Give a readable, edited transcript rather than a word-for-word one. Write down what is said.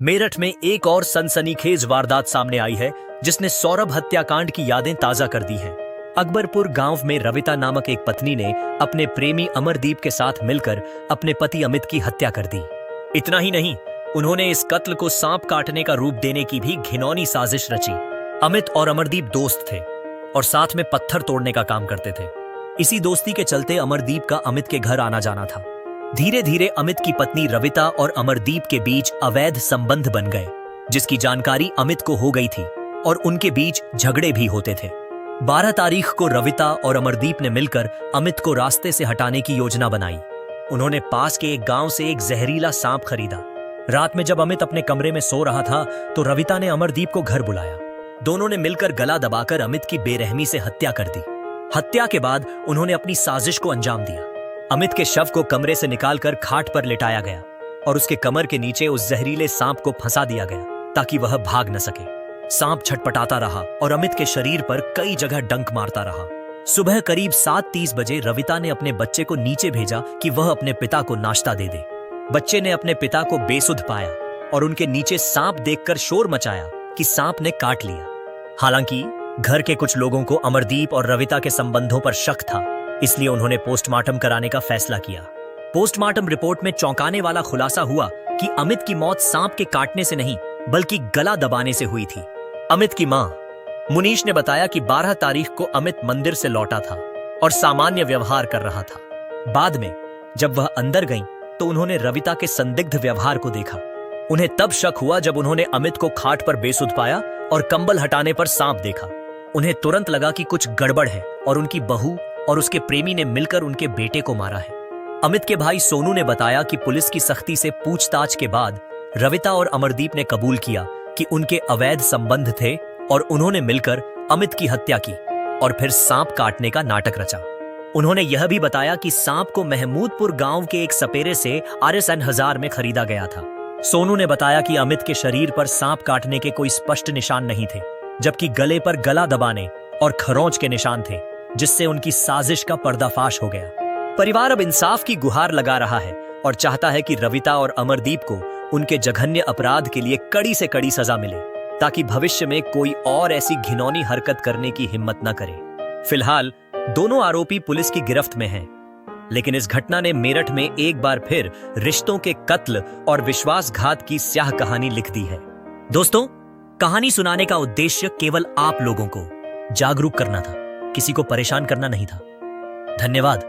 मेरठ में एक और सनसनीखेज वारदात सामने आई है जिसने सौरभ हत्याकांड की यादें ताजा कर दी हैं। अकबरपुर गांव में रविता नामक एक पत्नी ने अपने प्रेमी अमरदीप के साथ मिलकर अपने पति अमित की हत्या कर दी। इतना ही नहीं, उन्होंने इस कत्ल को सांप काटने का रूप देने की भी घिनौनी साजिश रची। अमित और अमरदीप दोस्त थे और साथ में पत्थर तोड़ने का काम करते थे। इसी दोस्ती के चलते अमरदीप का अमित के घर आना जाना था। धीरे धीरे अमित की पत्नी रविता और अमरदीप के बीच अवैध संबंध बन गए, जिसकी जानकारी अमित को हो गई थी और उनके बीच झगड़े भी होते थे। 12 तारीख को रविता और अमरदीप ने मिलकर अमित को रास्ते से हटाने की योजना बनाई। उन्होंने पास के एक गांव से एक जहरीला सांप खरीदा। रात में जब अमित अपने कमरे में सो रहा था तो रविता ने अमरदीप को घर बुलाया। दोनों ने मिलकर गला दबाकर अमित की बेरहमी से हत्या कर दी। हत्या के बाद उन्होंने अपनी साजिश को अंजाम दिया। अमित के शव को कमरे से निकालकर खाट पर लिटाया गया और उसके कमर के नीचे उस जहरीले सांप को फंसा दिया गया ताकि वह भाग न सके। सांप छटपटाता रहा और अमित के शरीर पर कई जगह डंक मारता रहा। सुबह करीब 7:30 बजे रविता ने अपने बच्चे को नीचे भेजा कि वह अपने पिता को नाश्ता दे दे। बच्चे ने अपने पिता को बेसुध पाया और उनके नीचे सांप देखकर शोर मचाया कि सांप ने काट लिया। हालांकि घर के कुछ लोगों को अमरदीप और रविता के संबंधों पर शक था, इसलिए उन्होंने पोस्टमार्टम कराने का फैसला किया। पोस्टमार्टम रिपोर्ट में चौंकाने वाला खुलासा हुआ कि अमित की मौत सांप के काटने से नहीं बल्कि गला दबाने से हुई थी। अमित की मां मुनीश ने बताया कि 12 तारीख को अमित मंदिर से लौटा था और सामान्य व्यवहार कर रहा था। बाद में जब वह अंदर गईं तो उन्होंने रविता के संदिग्ध व्यवहार को देखा। उन्हें तब शक हुआ जब उन्होंने अमित को खाट पर बेसुध पाया और कंबल हटाने पर सांप देखा। उन्हें तुरंत लगा कि कुछ गड़बड़ है और उनकी बहू और उसके प्रेमी ने मिलकर उनके बेटे को मारा है। अमित के भाई सोनू ने बताया कि पुलिस की सख्ती से पूछताछ के बाद रविता और अमरदीप ने कबूल किया कि उनके अवैध संबंध थे और उन्होंने मिलकर अमित की हत्या की और फिर सांप काटने का नाटक रचा। उन्होंने यह भी बताया कि सांप को महमूदपुर गांव के एक सपेरे से RSN 1000 में खरीदा गया था। सोनू ने बताया कि अमित के शरीर पर सांप काटने के कोई स्पष्ट निशान नहीं थे, जबकि गले पर गला दबाने और खरोंच के निशान थे, जिससे उनकी साजिश का पर्दाफाश हो गया। परिवार अब इंसाफ की गुहार लगा रहा है और चाहता है कि रविता और अमरदीप को उनके जघन्य अपराध के लिए कड़ी से कड़ी सजा मिले, ताकि भविष्य में कोई और ऐसी घिनौनी हरकत करने की हिम्मत न करे। फिलहाल दोनों आरोपी पुलिस की गिरफ्त में हैं, लेकिन इस घटना ने मेरठ में एक बार फिर रिश्तों के कत्ल और विश्वासघात की स्याह कहानी लिख दी है। दोस्तों, कहानी सुनाने का उद्देश्य केवल आप लोगों को जागरूक करना था, किसी को परेशान करना नहीं था। धन्यवाद।